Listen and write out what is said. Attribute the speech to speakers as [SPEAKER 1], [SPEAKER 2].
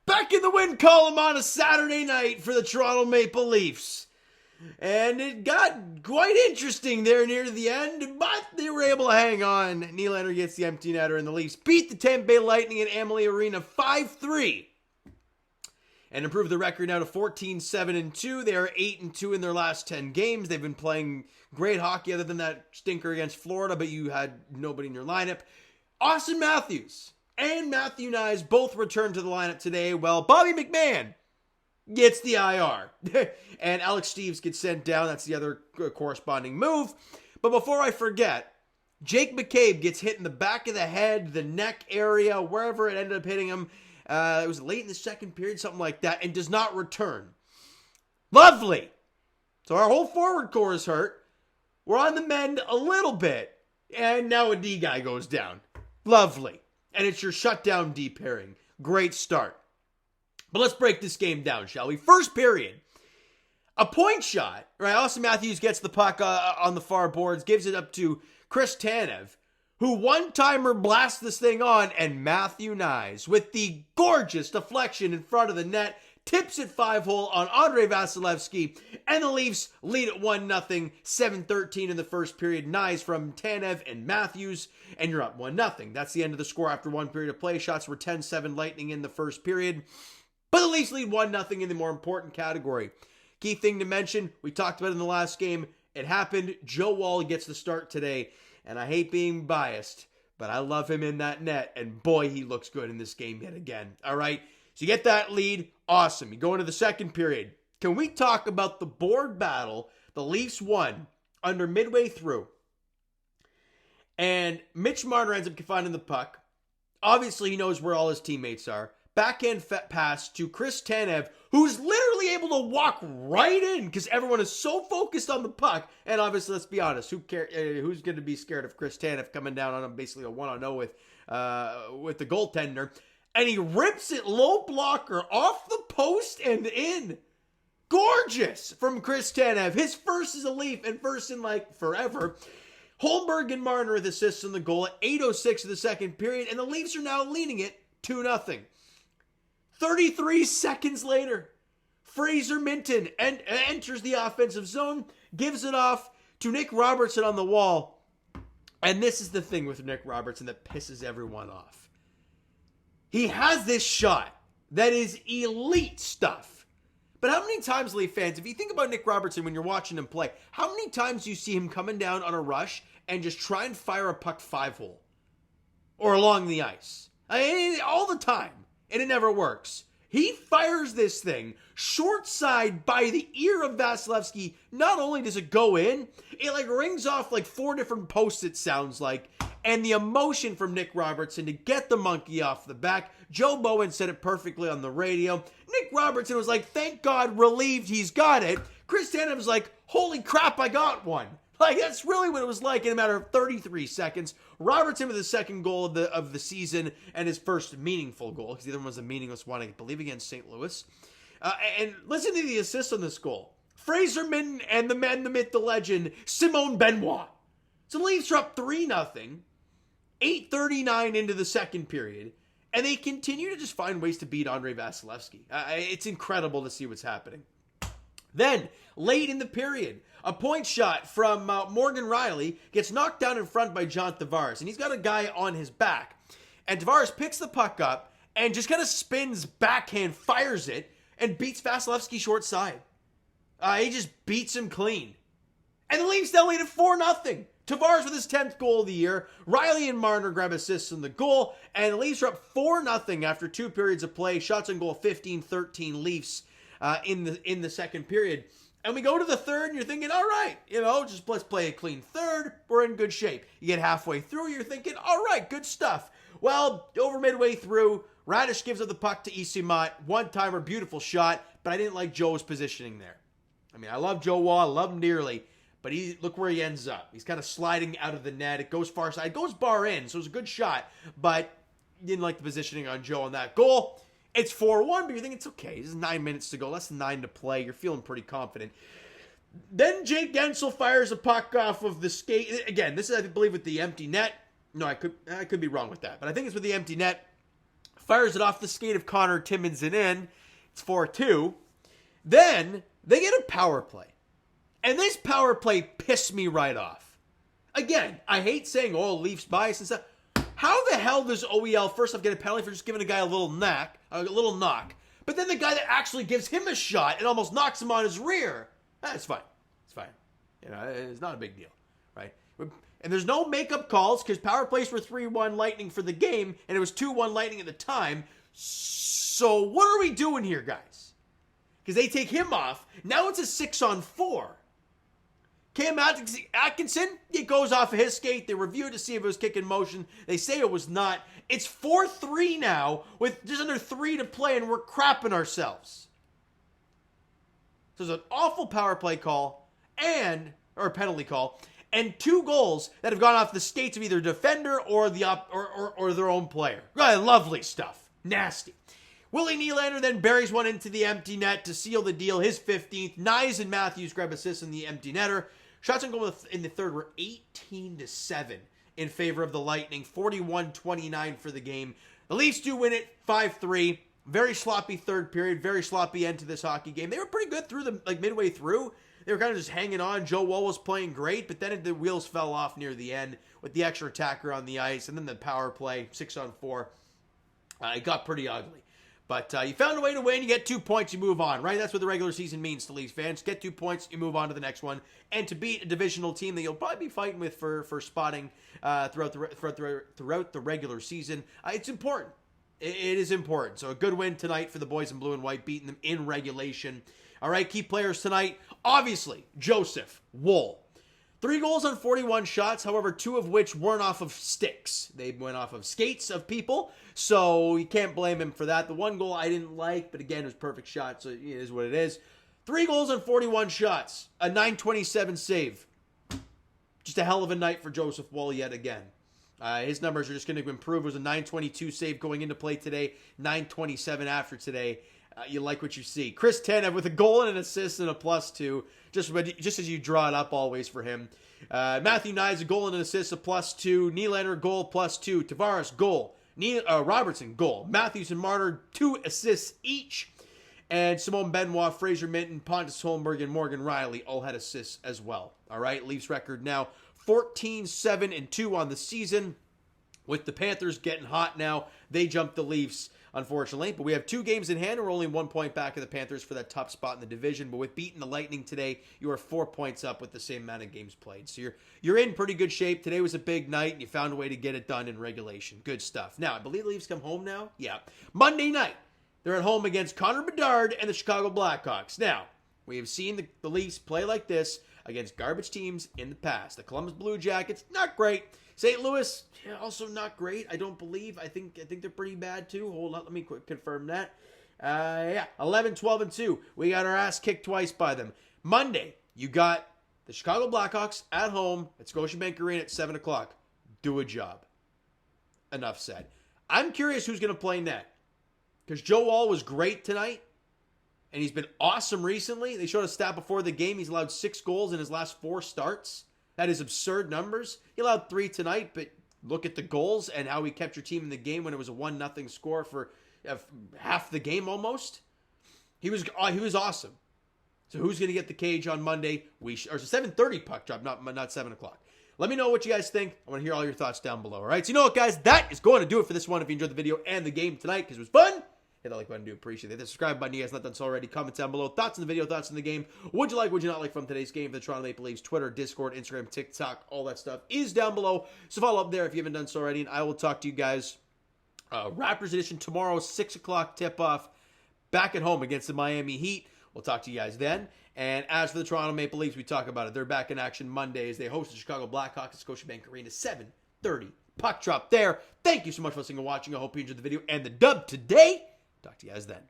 [SPEAKER 1] back in the win column on a Saturday night for the Toronto Maple Leafs. And it got quite interesting there near the end, but they were able to hang on. Nylander gets the empty netter, and the Leafs beat the Tampa Bay Lightning at Amalie Arena 5-3. And improve the record now to 14-7-2. They are 8-2 in their last 10 games. They've been playing great hockey other than that stinker against Florida, but you had nobody in your lineup. Austin Matthews and Matthew Knies both returned to the lineup today, while Bobby McMahon gets the IR. And Alex Steeves gets sent down. That's the other corresponding move. But before I forget, Jake McCabe gets hit in the back of the head, the neck area, wherever it ended up hitting him. It was late in the second period, something like that, and does not return. Lovely. So our whole forward core is hurt. We're on the mend a little bit. And now a D guy goes down. Lovely. And it's your shutdown D pairing. Great start. But let's break this game down, shall we? First period. A point shot. Right, Austin Matthews gets the puck on the far boards, gives it up to Chris Tanev, who one-timer blasts this thing on, and Matthew Knies, with the gorgeous deflection in front of the net, tips it 5-hole on Andrei Vasilevsky, and the Leafs lead at 1-0, 7-13 in the first period. Knies from Tanev and Matthews, and you're up 1-0. That's the end of the score after one period of play. Shots were 10-7 Lightning in the first period, but the Leafs lead 1-0 in the more important category. Key thing to mention, we talked about it in the last game, it happened. Joe Woll gets the start today. And I hate being biased, but I love him in that net. And boy, he looks good in this game yet again. All right. So you get that lead. Awesome. You go into the second period. Can we talk about the board battle the Leafs won under midway through? And Mitch Marner ends up finding the puck. Obviously, he knows where all his teammates are. Backhand pass to Chris Tanev, who's literally able to walk right in because everyone is so focused on the puck. And obviously, let's be honest, who's going to be scared of Chris Tanev coming down on him, basically a 1-0 with the goaltender. And he rips it low blocker off the post and in. Gorgeous from Chris Tanev. His first as a Leaf and first in like forever. Holmberg and Marner with assists in the goal at 8:06 of the second period. And the Leafs are now leading it 2-0. 33 seconds later, Fraser Minton enters the offensive zone, gives it off to Nick Robertson on the wall. And this is the thing with Nick Robertson that pisses everyone off. He has this shot that is elite stuff. But how many times, Leaf fans, if you think about Nick Robertson when you're watching him play, how many times do you see him coming down on a rush and just try and fire a puck 5-hole? Or along the ice? I mean, all the time. And it never works. He fires this thing short side by the ear of Vasilevsky. Not only does it go in, it like rings off like 4 different posts, it sounds like. And the emotion from Nick Robertson to get the monkey off the back. Joe Bowen said it perfectly on the radio. Nick Robertson was like, thank God, relieved he's got it. Chris Tanev was like, holy crap, I got one. Like, that's really what it was like in a matter of 33 seconds. Robertson with his second goal of the season and his first meaningful goal, because the other one was a meaningless one, I believe, against St. Louis. And listen to the assist on this goal. Fraser Minton and the man, the myth, the legend, Simone Benoit. So the Leafs are up 3-0, 8:39 into the second period, and they continue to just find ways to beat Andrei Vasilevsky. It's incredible to see what's happening. Then, late in the period, a point shot from Morgan Rielly gets knocked down in front by John Tavares, and he's got a guy on his back. And Tavares picks the puck up and just kind of spins backhand, fires it, and beats Vasilevsky short side. He just beats him clean. And the Leafs now lead at 4-0. Tavares with his 10th goal of the year. Rielly and Marner grab assists in the goal, and the Leafs are up 4-0 after 2 periods of play. Shots on goal 15-13 Leafs. In the second period. And we go to the third and you're thinking, all right, just let's play a clean third. We're in good shape. You get halfway through, you're thinking, all right, good stuff. Well, over midway through, Radish gives up the puck to Eyssimont. One-timer, beautiful shot, but I didn't like Joe's positioning there. I mean, I love Joe Woll, I love him dearly, but look where he ends up. He's kind of sliding out of the net. It goes far side. It goes bar in, so it was a good shot, but didn't like the positioning on Joe on that goal. It's 4-1, but you're thinking it's okay. This is 9 minutes to go. Less than 9 to play. You're feeling pretty confident. Then Jake Gensel fires a puck off of the skate. Again, this is, I believe, with the empty net. No, I could be wrong with that. But I think it's with the empty net. Fires it off the skate of Connor Timmins and in. It's 4-2. Then they get a power play. And this power play pissed me right off. Again, I hate saying, oh, Leafs bias and stuff. How the hell does OEL first off get a penalty for just giving a guy a little knock? But then the guy that actually gives him a shot and almost knocks him on his rear. That's fine. It's fine. It's not a big deal, right? And there's no makeup calls because power plays were 3-1 Lightning for the game, and it was 2-1 Lightning at the time. So what are we doing here, guys? Because they take him off. Now it's a 6-on-4. Cam Atkinson, it goes off of his skate. They review it to see if it was kick in motion. They say it was not. It's 4-3 now with just under 3 to play, and we're crapping ourselves. So there's an awful power play call or penalty call, and 2 goals that have gone off the skates of either defender or or their own player. Lovely stuff. Nasty. Willie Nylander then buries one into the empty net to seal the deal. His 15th. Nyes and Matthews grab assists in the empty netter. Shots on goal in the third were 18-7 in favor of the Lightning. 41-29 for the game. The Leafs do win it 5-3. Very sloppy third period. Very sloppy end to this hockey game. They were pretty good through midway through. They were kind of just hanging on. Joe Woll was playing great, but then the wheels fell off near the end with the extra attacker on the ice, and then the power play, 6-on-4. It got pretty ugly. But you found a way to win. You get 2 points, you move on, right? That's what the regular season means to Leafs fans. Get 2 points, you move on to the next one. And to beat a divisional team that you'll probably be fighting with for spotting throughout the regular season, it's important. It is important. So a good win tonight for the boys in blue and white, beating them in regulation. All right, key players tonight. Obviously, Joseph Woll. 3 goals on 41 shots, however, 2 of which weren't off of sticks. They went off of skates of people, so you can't blame him for that. The 1 goal I didn't like, but again, it was a perfect shot, so it is what it is. 3 goals on 41 shots, a .927 save. Just a hell of a night for Joseph Woll yet again. His numbers are just going to improve. It was a .922 save going into play today, .927 after today. You like what you see. Chris Tanev with a goal and an assist and a +2, just as you draw it up always for him. Matthew Nyes, a goal and an assist, a +2. Nylander, goal, +2. Tavares, goal. Robertson, goal. Matthews and Marner, 2 assists each. And Simone Benoit, Fraser Minton, Pontus Holmberg, and Morgan Riley all had assists as well. All right, Leafs record now 14-7-2 on the season. With the Panthers getting hot now, they jump the Leafs, unfortunately. But we have 2 games in hand. We're only 1 point back of the Panthers for that top spot in the division. But with beating the Lightning today, you are 4 points up with the same amount of games played. So you're in pretty good shape. Today was a big night, and you found a way to get it done in regulation. Good stuff. Now, I believe the Leafs come home now. Yeah. Monday night, they're at home against Connor Bedard and the Chicago Blackhawks. Now, we have seen the Leafs play like this against garbage teams in the past. The Columbus Blue Jackets, not great. St. Louis, also not great, I don't believe. I think they're pretty bad too. Hold on, let me confirm that. 11-12-2. We got our ass kicked twice by them. Monday, you got the Chicago Blackhawks at home at Scotiabank Arena at 7 o'clock. Do a job. Enough said. I'm curious who's going to play net. Because Joe Woll was great tonight, and he's been awesome recently. They showed a stat before the game. He's allowed 6 goals in his last 4 starts. That is absurd numbers. He allowed 3 tonight, but look at the goals and how he kept your team in the game when it was a 1-0 score for half the game almost. He was awesome. So who's going to get the cage on Monday? Or it's a 7:30 puck drop, not 7 o'clock. Let me know what you guys think. I want to hear all your thoughts down below. All right, so you know what, guys? That is going to do it for this one. If you enjoyed the video and the game tonight because it was fun, hit that like button. Do appreciate it. The subscribe button, you guys not done so already. Comment down below. Thoughts on the video, thoughts on the game. Would you like, would you not like from today's game? For the Toronto Maple Leafs, Twitter, Discord, Instagram, TikTok, all that stuff is down below. So follow up there if you haven't done so already. And I will talk to you guys. Raptors edition tomorrow, 6 o'clock tip-off. Back at home against the Miami Heat. We'll talk to you guys then. And as for the Toronto Maple Leafs, we talk about it. They're back in action Monday as they host the Chicago Blackhawks at Scotiabank Arena, 7:30 puck drop there. Thank you so much for listening and watching. I hope you enjoyed the video and the dub today. Talk to you guys then.